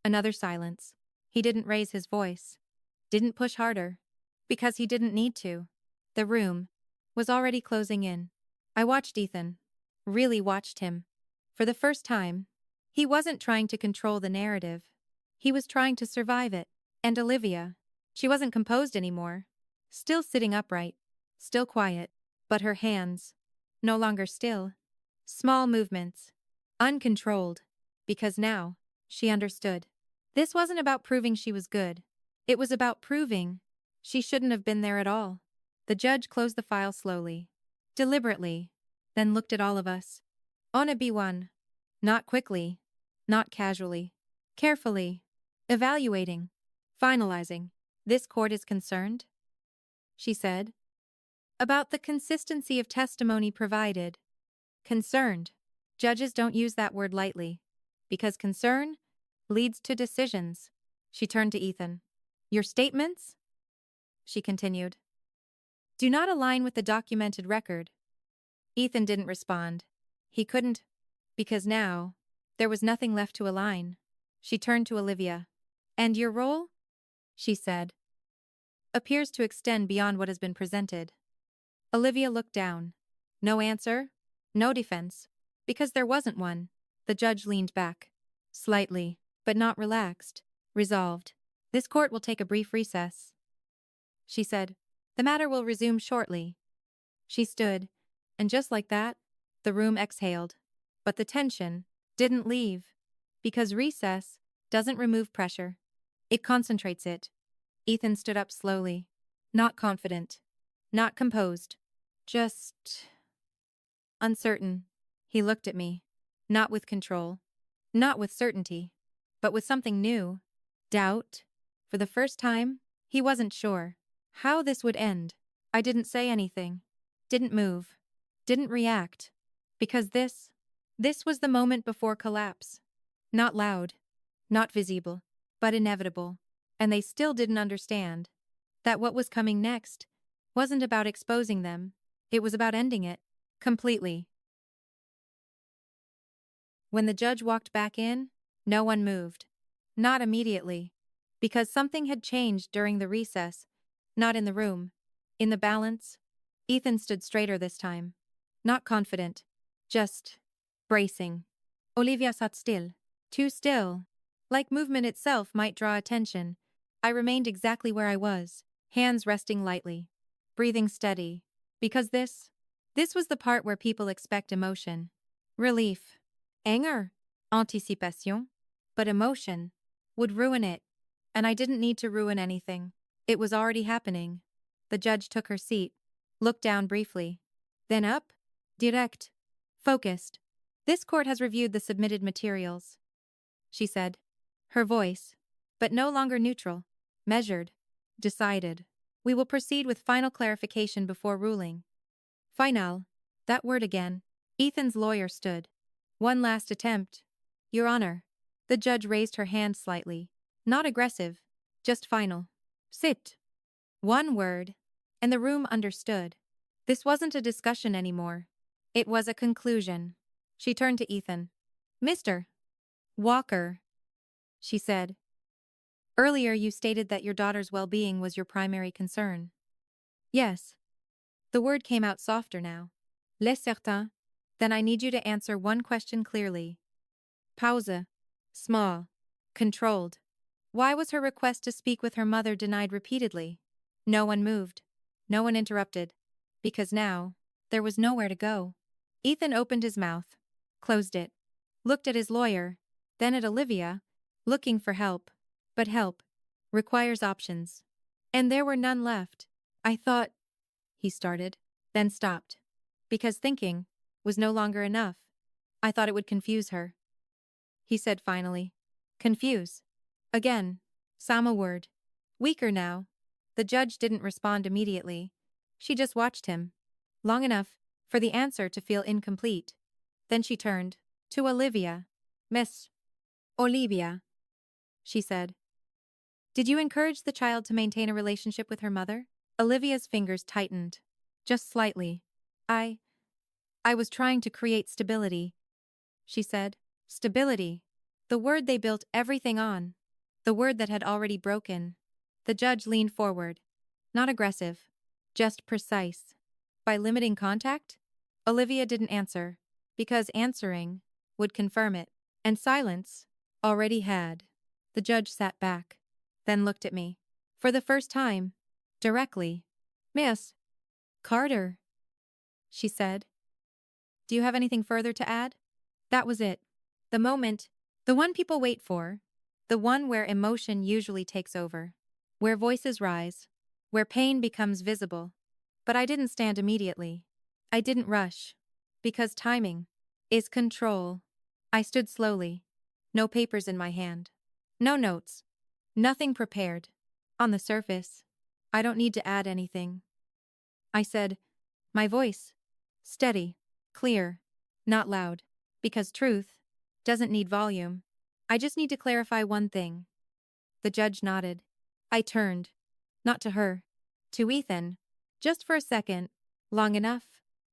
Another silence. He didn't raise his voice. Didn't push harder. Because he didn't need to. The room was already closing in. I watched Ethan. Really watched him. For the first time, he wasn't trying to control the narrative. He was trying to survive it. And Olivia, she wasn't composed anymore. Still sitting upright. Still quiet. But her hands, no longer still. Small movements. Uncontrolled. Because now, she understood. This wasn't about proving she was good. It was about proving she shouldn't have been there at all. The judge closed the file slowly, deliberately, then looked at all of us. On a B1. Not quickly, not casually, carefully, evaluating, finalizing. This court is concerned, she said, about the consistency of testimony provided. Concerned. Judges don't use that word lightly, because concern leads to decisions. She turned to Ethan. Your statements, she continued, do not align with the documented record. Ethan didn't respond. He couldn't, because now, there was nothing left to align. She turned to Olivia. And your role, she said, appears to extend beyond what has been presented. Olivia looked down. No answer, no defense, because there wasn't one. The judge leaned back, slightly, but not relaxed, resolved. This court will take a brief recess, she said. The matter will resume shortly. She stood, and just like that, the room exhaled. But the tension didn't leave, because recess doesn't remove pressure. It concentrates it. Ethan stood up slowly, not confident, not composed, just uncertain. He looked at me, not with control, not with certainty, but with something new. Doubt. For the first time, he wasn't sure how this would end. I didn't say anything, didn't move, didn't react, because this was the moment before collapse. Not loud, not visible, but inevitable. And they still didn't understand that what was coming next wasn't about exposing them, it was about ending it, completely. When the judge walked back in, no one moved. Not immediately. Because something had changed during the recess. Not in the room. In the balance. Ethan stood straighter this time. Not confident. Just bracing. Olivia sat still. Too still. Like movement itself might draw attention. I remained exactly where I was, hands resting lightly, breathing steady. Because this was the part where people expect emotion. Relief. Anger. Anticipation. But emotion would ruin it. And I didn't need to ruin anything. It was already happening. The judge took her seat, looked down briefly. Then up. Direct. Focused. This court has reviewed the submitted materials, she said. Her voice, but no longer neutral, measured, decided. We will proceed with final clarification before ruling. Final. That word again. Ethan's lawyer stood. One last attempt. Your Honor. The judge raised her hand slightly. Not aggressive, just final. Sit. One word. And the room understood. This wasn't a discussion anymore. It was a conclusion. She turned to Ethan. Mr. Walker, she said. Earlier you stated that your daughter's well-being was your primary concern. Yes. The word came out softer now. Les certain. Then I need you to answer one question clearly. Pause. Small. Controlled. Why was her request to speak with her mother denied repeatedly? No one moved. No one interrupted. Because now, there was nowhere to go. Ethan opened his mouth, closed it, looked at his lawyer, then at Olivia, looking for help. But help requires options. And there were none left. I thought, he started, then stopped. Because thinking was no longer enough. I thought it would confuse her. He said finally. Confuse. Again. Sama word. Weaker now. The judge didn't respond immediately. She just watched him. Long enough for the answer to feel incomplete. Then she turned to Olivia. Miss Olivia, she said. Did you encourage the child to maintain a relationship with her mother? Olivia's fingers tightened. Just slightly. I I was trying to create stability, she said. Stability. The word they built everything on. The word that had already broken. The judge leaned forward. Not aggressive. Just precise. By limiting contact? Olivia didn't answer, because answering would confirm it. And silence already had. The judge sat back, then looked at me. For the first time. Directly. Miss Carter, she said. Do you have anything further to add? That was it. The moment, the one people wait for, the one where emotion usually takes over, where voices rise, where pain becomes visible. But I didn't stand immediately. I didn't rush. Because timing is control. I stood slowly. No papers in my hand. No notes. Nothing prepared. On the surface, I don't need to add anything. I said, my voice, steady, clear, not loud, because truth doesn't need volume. I just need to clarify one thing. The judge nodded. I turned, not to her, to Ethan, just for a second, long enough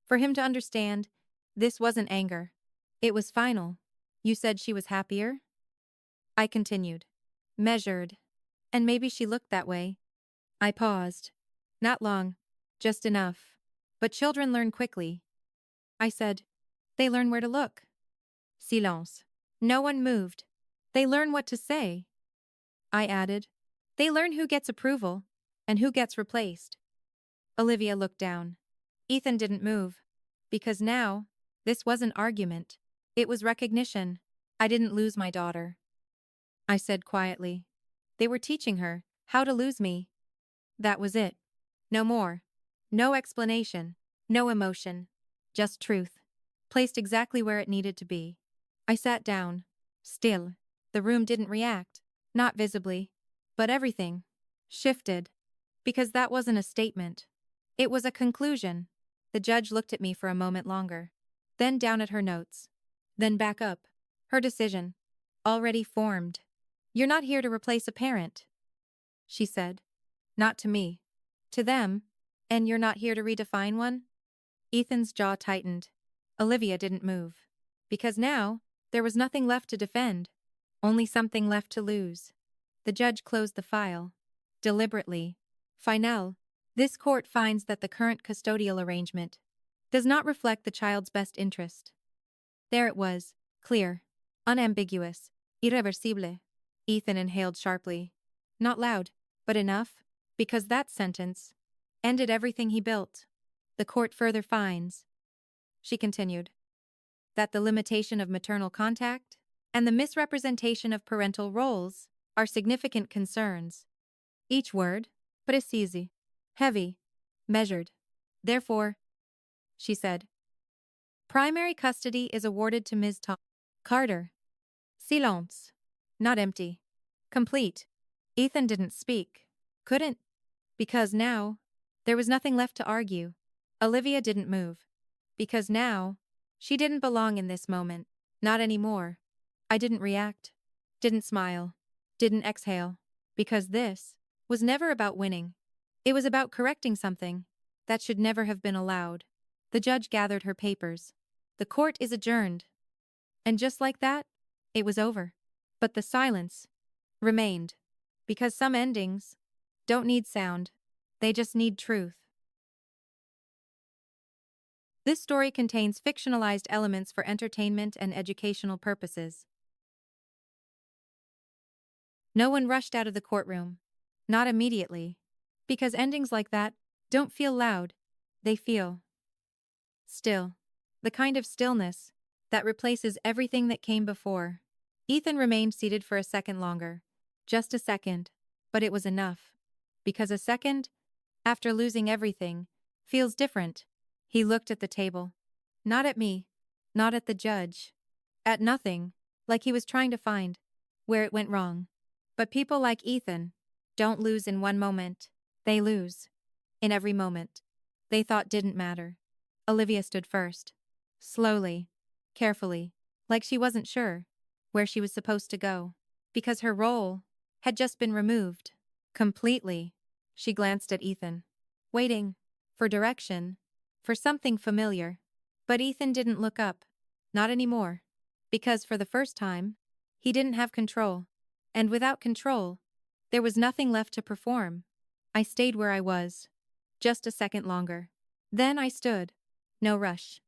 for him to understand this wasn't anger. It was final. You said she was happier? I continued. Measured. And maybe she looked that way. I paused. Not long. Just enough. But children learn quickly. I said, they learn where to look. Silence. No one moved. They learn what to say. I added, they learn who gets approval and who gets replaced. Olivia looked down. Ethan didn't move. Because now, this wasn't argument. It was recognition. I didn't lose my daughter. I said quietly. They were teaching her how to lose me. That was it. No more. No explanation. No emotion. Just truth. Placed exactly where it needed to be. I sat down. Still. The room didn't react. Not visibly. But everything shifted. Because that wasn't a statement. It was a conclusion. The judge looked at me for a moment longer. Then down at her notes. Then back up. Her decision. Already formed. You're not here to replace a parent, she said. Not to me. To them. And you're not here to redefine one? Ethan's jaw tightened. Olivia didn't move. Because now, there was nothing left to defend. Only something left to lose. The judge closed the file. Deliberately. Final. This court finds that the current custodial arrangement does not reflect the child's best interest. There it was. Clear. Unambiguous. Irreversible. Ethan inhaled sharply. Not loud, but enough, because that sentence ended everything he built. The court further finds, she continued, that the limitation of maternal contact and the misrepresentation of parental roles are significant concerns. Each word, precisi, heavy, measured. Therefore, she said, primary custody is awarded to Ms. Carter. Silence. Not empty. Complete. Ethan didn't speak. Couldn't. Because now, there was nothing left to argue. Olivia didn't move. Because now, she didn't belong in this moment. Not anymore. I didn't react. Didn't smile. Didn't exhale. Because this was never about winning. It was about correcting something that should never have been allowed. The judge gathered her papers. The court is adjourned. And just like that, it was over. But the silence remained. Because some endings don't need sound. They just need truth. This story contains fictionalized elements for entertainment and educational purposes. No one rushed out of the courtroom. Not immediately. Because endings like that don't feel loud. They feel still. The kind of stillness that replaces everything that came before. Ethan remained seated for a second longer. Just a second. But it was enough. Because a second, after losing everything, feels different. He looked at the table. Not at me. Not at the judge. At nothing. Like he was trying to find where it went wrong. But people like Ethan don't lose in one moment. They lose. In every moment. They thought didn't matter. Olivia stood first. Slowly. Carefully. Like she wasn't sure where she was supposed to go. Because her role had just been removed. Completely. She glanced at Ethan. Waiting for direction. for something familiar. But Ethan didn't look up. Not anymore. Because for the first time, he didn't have control. And without control, there was nothing left to perform. I stayed where I was. Just a second longer. Then I stood. No rush.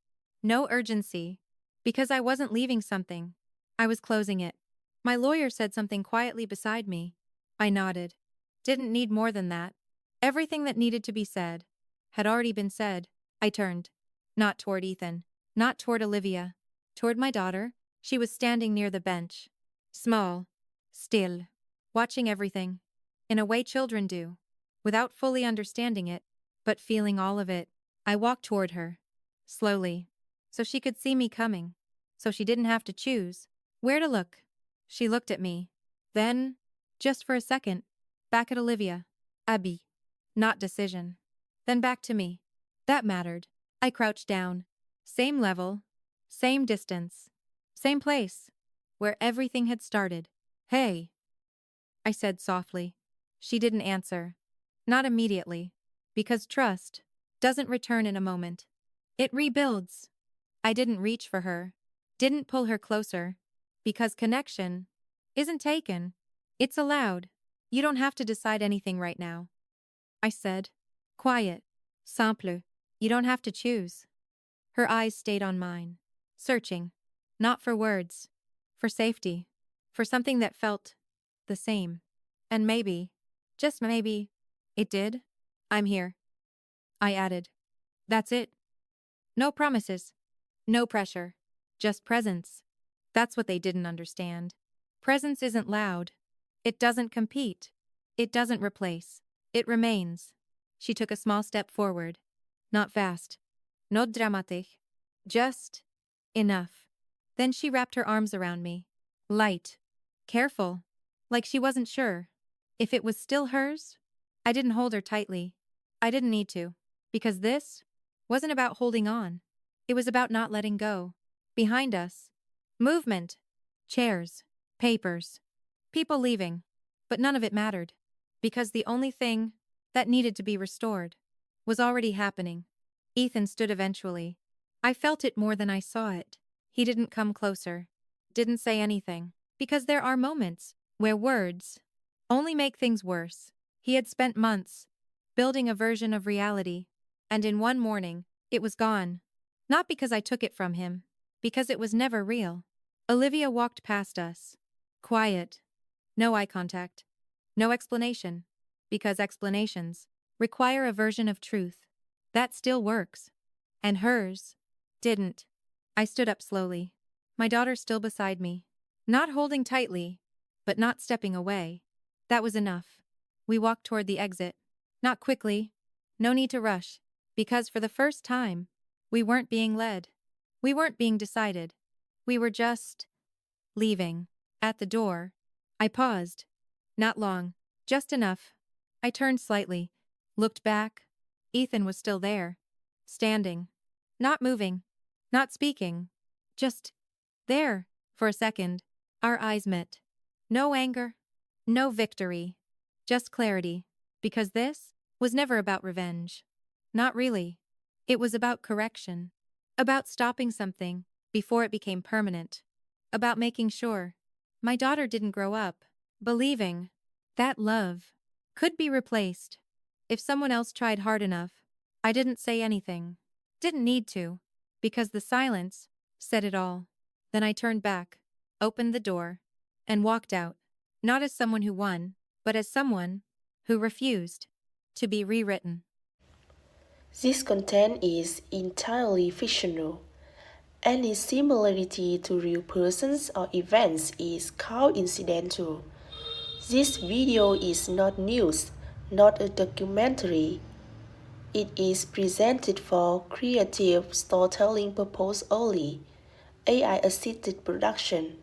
No urgency. Because I wasn't leaving something. I was closing it. My lawyer said something quietly beside me. I nodded. Didn't need more than that. Everything that needed to be said had already been said. I turned. Not toward Ethan. Not toward Olivia. Toward my daughter. She was standing near the bench. Small. Still. Watching everything. In a way children do. Without fully understanding it, but feeling all of it. I walked toward her. Slowly. So she could see me coming. So she didn't have to choose where to look. She looked at me. Then, just for a second, back at Olivia. Abby. Not decision. Then back to me. That mattered. I crouched down. Same level. Same distance. Same place. Where everything had started. Hey. I said softly. She didn't answer. Not immediately. Because trust doesn't return in a moment. It rebuilds. I didn't reach for her. Didn't pull her closer. Because connection isn't taken. It's allowed. You don't have to decide anything right now. I said. Quiet. Simple. You don't have to choose. Her eyes stayed on mine. Searching. Not for words. For safety. For something that felt the same. And maybe, just maybe, it did. I'm here. I added. That's it. No promises. No pressure. Just presence. That's what they didn't understand. Presence isn't loud. It doesn't compete. It doesn't replace. It remains. She took a small step forward. Not fast. Not dramatic. Just enough. Then she wrapped her arms around me. Light. Careful. Like she wasn't sure. If it was still hers? I didn't hold her tightly. I didn't need to. Because this wasn't about holding on. It was about not letting go. Behind us. Movement. Chairs. Papers. People leaving. But none of it mattered. Because the only thing that needed to be restored was already happening. Ethan stood eventually. I felt it more than I saw it. He didn't come closer. Didn't say anything. Because there are moments where words only make things worse. He had spent months building a version of reality, and in one morning, it was gone. Not because I took it from him, because it was never real. Olivia walked past us. Quiet. No eye contact. No explanation. Because explanations require a version of truth. That still works. And hers didn't. I stood up slowly. My daughter still beside me. Not holding tightly, but not stepping away. That was enough. We walked toward the exit. Not quickly. No need to rush. Because for the first time, we weren't being led. We weren't being decided. We were just leaving. At the door, I paused. Not long. Just enough. I turned slightly. Looked back. Ethan was still there. Standing. Not moving. Not speaking. Just there. For a second, our eyes met. No anger. No victory. Just clarity. Because this was never about revenge. Not really. It was about correction. About stopping something before it became permanent. About making sure my daughter didn't grow up believing that love could be replaced if someone else tried hard enough. I didn't say anything. Didn't need to. Because the silence said it all. Then I turned back, opened the door, and walked out. Not as someone who won, but as someone who refused to be rewritten. This content is entirely fictional. Any similarity to real persons or events is coincidental. This video is not news, not a documentary. It is presented for creative storytelling purpose only. AI-assisted production.